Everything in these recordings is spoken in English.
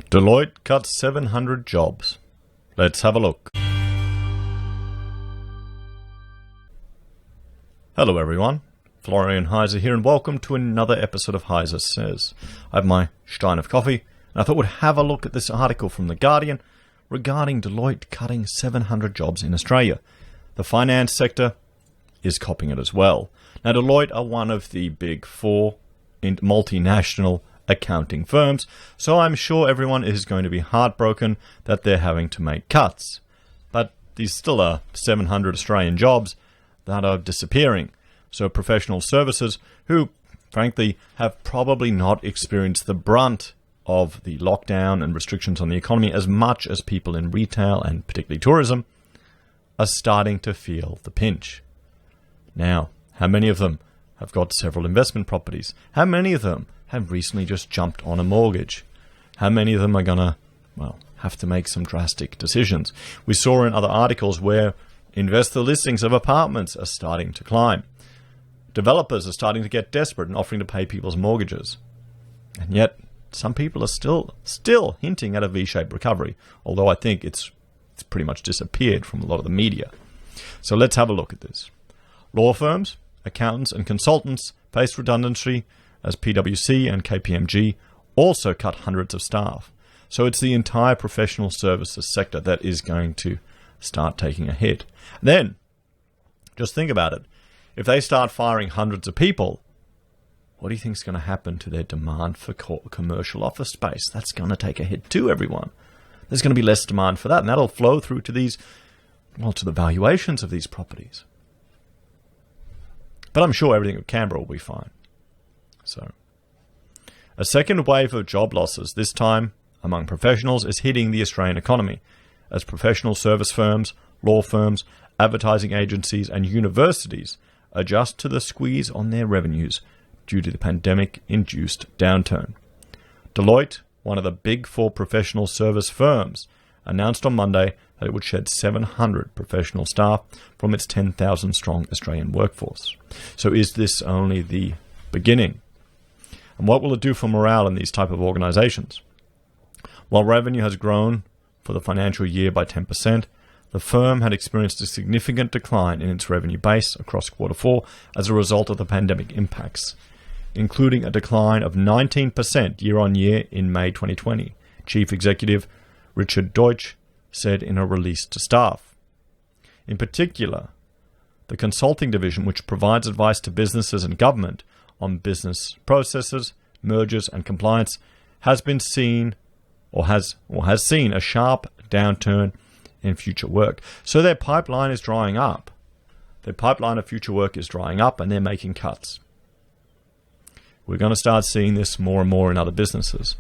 Deloitte cuts 700 jobs. Let's have a look. Hello everyone, Florian.heise here, and welcome to another episode of HeiseSays. I have my stein of coffee, and I thought we'd have a look at this article from The Guardian regarding Deloitte cutting 700 jobs in Australia. The finance sector is copying it as well. Now, Deloitte are one of the big four multinational accounting firms, so I'm sure everyone is going to be heartbroken that they're having to make cuts. But these still are 700 Australian jobs that are disappearing. So professional services, who frankly have probably not experienced the brunt of the lockdown and restrictions on the economy as much as people in retail and particularly tourism, are starting to feel the pinch. Now, how many of them have got several investment properties? How many of them have recently just jumped on a mortgage? How many of them are going to, have to make some drastic decisions? We saw in other articles where investor listings of apartments are starting to climb. Developers are starting to get desperate and offering to pay people's mortgages. And yet, some people are still hinting at a V-shaped recovery, although I think it's pretty much disappeared from a lot of the media. So let's have a look at this. Law firms, accountants and consultants face redundancy as PwC and KPMG also cut hundreds of staff. So it's the entire professional services sector that is going to start taking a hit. Then, just think about it. If they start firing hundreds of people, what do you think is going to happen to their demand for commercial office space? That's going to take a hit too, everyone. There's going to be less demand for that, and that'll flow through to to the valuations of these properties. But I'm sure everything at Canberra will be fine. So, a second wave of job losses, this time among professionals, is hitting the Australian economy as professional service firms, law firms, advertising agencies and universities adjust to the squeeze on their revenues due to the pandemic-induced downturn. Deloitte, one of the big four professional service firms, announced on Monday that it would shed 700 professional staff from its 10,000-strong Australian workforce. So is this only the beginning? And what will it do for morale in these type of organizations? While revenue has grown for the financial year by 10%, the firm had experienced a significant decline in its revenue base across quarter four as a result of the pandemic impacts, including a decline of 19% year-on-year in May 2020, Chief Executive Richard Deutsch said in a release to staff. In particular, the consulting division, which provides advice to businesses and government on business processes, mergers and compliance, has seen a sharp downturn in future work. So their pipeline is drying up. Their pipeline of future work is drying up, and they're making cuts. We're going to start seeing this more and more in other businesses.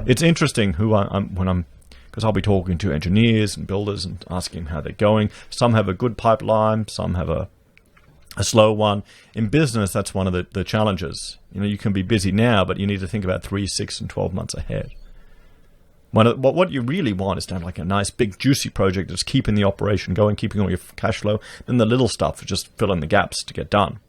It's interesting because I'll be talking to engineers and builders and asking how they're going. Some have a good pipeline, some have a slow one. In business, that's one of the challenges. You can be busy now, but you need to think about 3, 6, and 12 months ahead. What you really want is to have like a nice, big, juicy project that's keeping the operation going, keeping all your cash flow. Then the little stuff is just filling the gaps to get done.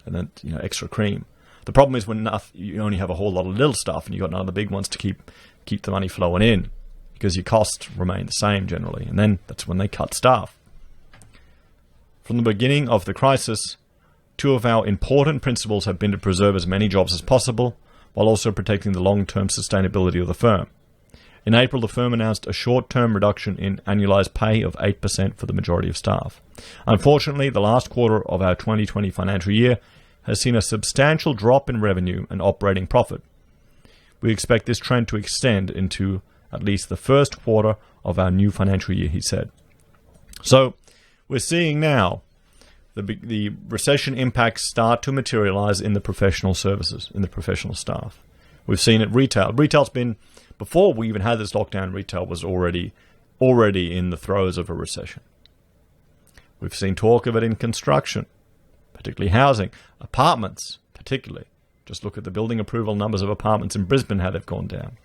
And then, extra cream. The problem is when you only have a whole lot of little stuff and you've got none of the big ones to keep the money flowing in, because your costs remain the same generally. And then that's when they cut staff. From the beginning of the crisis, two of our important principles have been to preserve as many jobs as possible while also protecting the long-term sustainability of the firm. In April, the firm announced a short-term reduction in annualized pay of 8% for the majority of staff. Unfortunately, the last quarter of our 2020 financial year has seen a substantial drop in revenue and operating profit. We expect this trend to extend into at least the first quarter of our new financial year, he said. So, we're seeing now the recession impacts start to materialize in the professional services, in the professional staff. We've seen it retail. Retail's been, before we even had this lockdown, retail was already in the throes of a recession. We've seen talk of it in construction, particularly housing, apartments particularly. Just look at the building approval numbers of apartments in Brisbane, how they've gone down.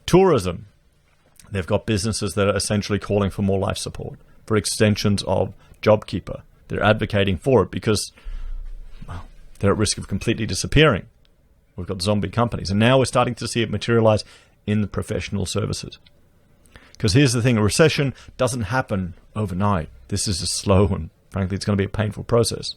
Tourism. They've got businesses that are essentially calling for more life support, for extensions of JobKeeper. They're advocating for it because, they're at risk of completely disappearing. We've got zombie companies. And now we're starting to see it materialize in the professional services. Because here's the thing, a recession doesn't happen overnight. This is a slow and, frankly, it's going to be a painful process.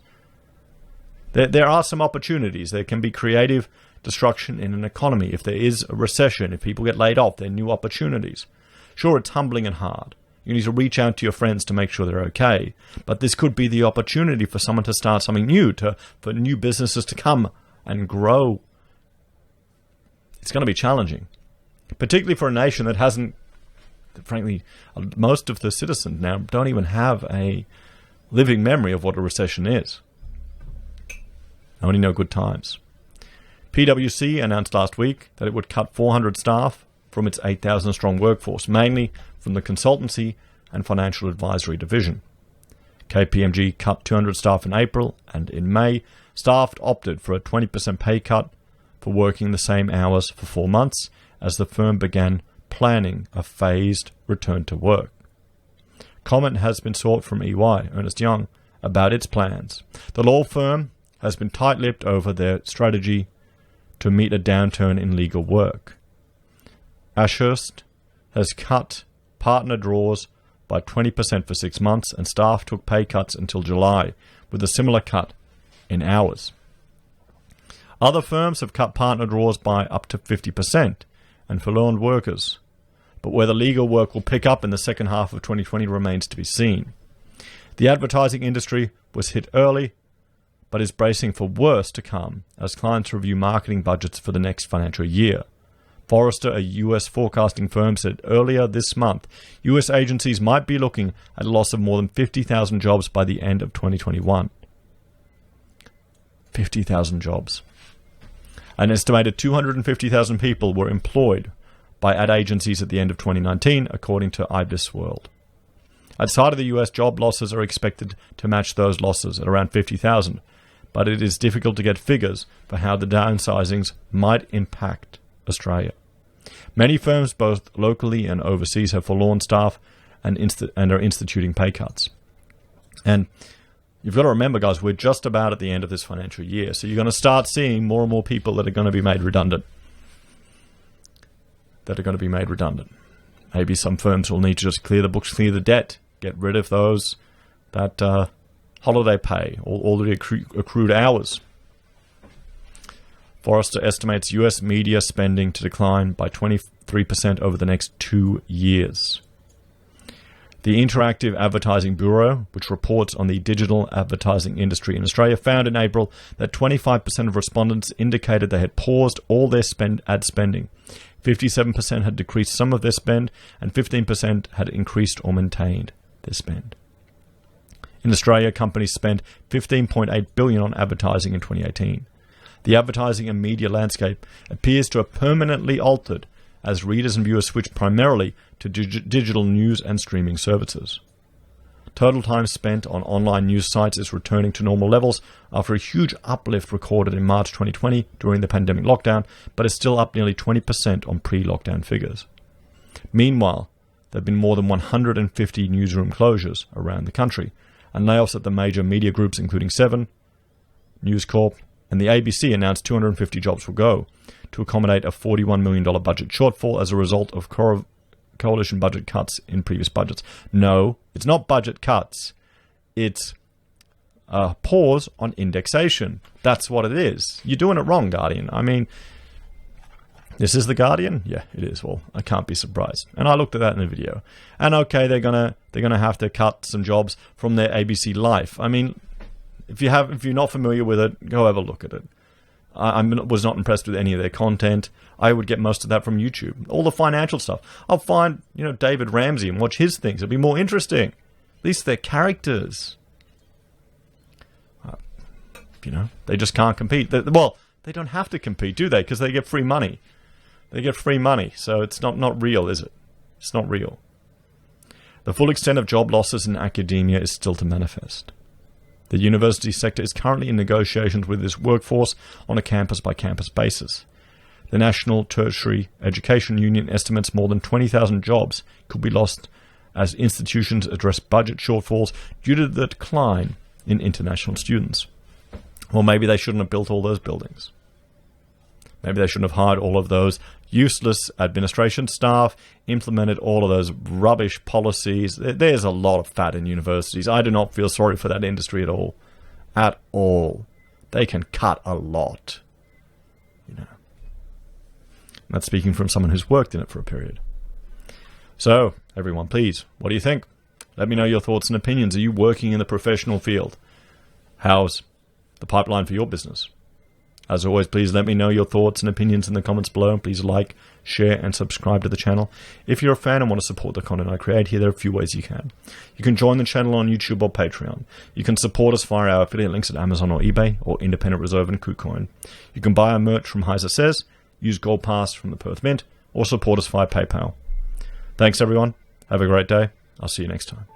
There are some opportunities. There can be creative destruction in an economy. If there is a recession, if people get laid off, there are new opportunities. Sure, it's humbling and hard. You need to reach out to your friends to make sure they're okay. But this could be the opportunity for someone to start something new, for new businesses to come and grow. It's going to be challenging, particularly for a nation that hasn't, frankly, most of the citizens now don't even have a living memory of what a recession is. I only know good times. PwC announced last week that it would cut 400 staff from its 8,000-strong workforce, mainly from the consultancy and financial advisory division. KPMG cut 200 staff in April, and in May, staff opted for a 20% pay cut for working the same hours for 4 months as the firm began planning a phased return to work. Comment has been sought from EY, Ernst Young, about its plans. The law firm has been tight-lipped over their strategy to meet a downturn in legal work. Ashurst has cut partner draws by 20% for 6 months, and staff took pay cuts until July, with a similar cut in hours. Other firms have cut partner draws by up to 50% and furloughed workers, but whether legal work will pick up in the second half of 2020 remains to be seen. The advertising industry was hit early, but is bracing for worse to come as clients review marketing budgets for the next financial year. Forrester, a US forecasting firm, said earlier this month, US agencies might be looking at a loss of more than 50,000 jobs by the end of 2021. 50,000 jobs. An estimated 250,000 people were employed by ad agencies at the end of 2019, according to IBIS World. Outside of the US, job losses are expected to match those losses at around 50,000, but it is difficult to get figures for how the downsizings might impact Australia. Many firms, both locally and overseas, have forlorn staff and are instituting pay cuts. And you've got to remember, guys, we're just about at the end of this financial year, so you're going to start seeing more and more people that are going to be made redundant. Maybe some firms will need to just clear the books, clear the debt, get rid of those that holiday pay, all the accrued hours. Forrester estimates US media spending to decline by 23% over the next 2 years. The Interactive Advertising Bureau, which reports on the digital advertising industry in Australia, found in April that 25% of respondents indicated they had paused all their ad spending. 57% had decreased some of their spend, and 15% had increased or maintained their spend. In Australia, companies spent $15.8 billion on advertising in 2018. The advertising and media landscape appears to have permanently altered as readers and viewers switch primarily to digital news and streaming services. Total time spent on online news sites is returning to normal levels after a huge uplift recorded in March 2020 during the pandemic lockdown, but is still up nearly 20% on pre-lockdown figures. Meanwhile, there have been more than 150 newsroom closures around the country, and layoffs at the major media groups including Seven, News Corp, and the ABC announced 250 jobs will go to accommodate a $41 million budget shortfall as a result of coalition budget cuts in previous budgets. No, it's not budget cuts. It's a pause on indexation. That's what it is. You're doing it wrong, Guardian. I mean, this is the Guardian? Yeah, it is. Well, I can't be surprised. And I looked at that in the video. And okay, they're gonna have to cut some jobs from their ABC Life. I mean, if you're not familiar with it, go have a look at it. I was not impressed with any of their content. I would get most of that from YouTube. All the financial stuff. I'll find, David Ramsey and watch his things. It'll be more interesting. At least they're characters. They just can't compete. They don't have to compete, do they? Because they get free money. So it's not real, is it? It's not real. The full extent of job losses in academia is still to manifest. The university sector is currently in negotiations with its workforce on a campus-by-campus basis. The National Tertiary Education Union estimates more than 20,000 jobs could be lost as institutions address budget shortfalls due to the decline in international students. Well, maybe they shouldn't have built all those buildings. Maybe they shouldn't have hired all of those useless administration staff, implemented all of those rubbish policies. There's a lot of fat in universities. I do not feel sorry for that industry at all. At all. They can cut a lot. You know. That's speaking from someone who's worked in it for a period. So, everyone, please, what do you think? Let me know your thoughts and opinions. Are you working in the professional field? How's the pipeline for your business? As always, please let me know your thoughts and opinions in the comments below. Please like, share, and subscribe to the channel. If you're a fan and want to support the content I create here, there are a few ways you can. You can join the channel on YouTube or Patreon. You can support us via our affiliate links at Amazon or eBay, or Independent Reserve and Kucoin. You can buy our merch from HeiseSays, use Gold Pass from the Perth Mint, or support us via PayPal. Thanks, everyone. Have a great day. I'll see you next time.